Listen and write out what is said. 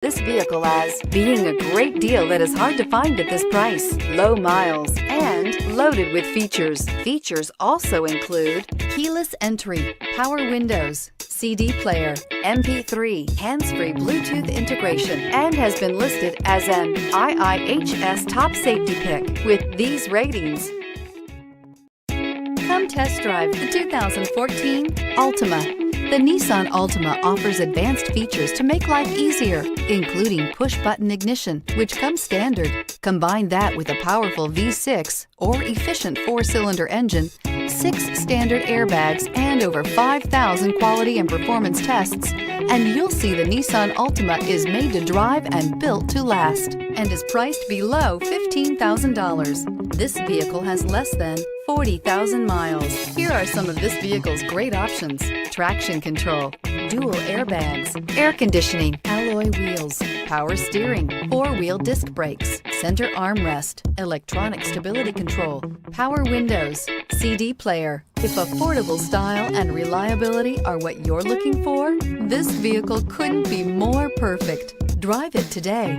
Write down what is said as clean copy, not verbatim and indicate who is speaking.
Speaker 1: this vehicle as being a great deal that is hard to find at this price, low miles, and loaded with features. Features also include keyless entry, power windows, CD player, MP3, hands-free Bluetooth integration, and has been listed as an IIHS top safety pick with these ratings. Come test drive the 2014 Altima. The Nissan Altima offers advanced features to make life easier, including push-button ignition, which comes standard. Combine that with a powerful V6 or efficient 4-cylinder engine, 6 standard airbags, and over 5,000 quality and performance tests, and you'll see the Nissan Altima is made to drive and built to last, and is priced below $15,000. This vehicle has less than 40,000 miles. Here are some of this vehicle's great options: traction control, dual airbags, air conditioning, alloy wheels, power steering, 4-wheel disc brakes, center armrest, electronic stability control, power windows, CD player. If affordable style and reliability are what you're looking for, this vehicle couldn't be more perfect. Drive it today.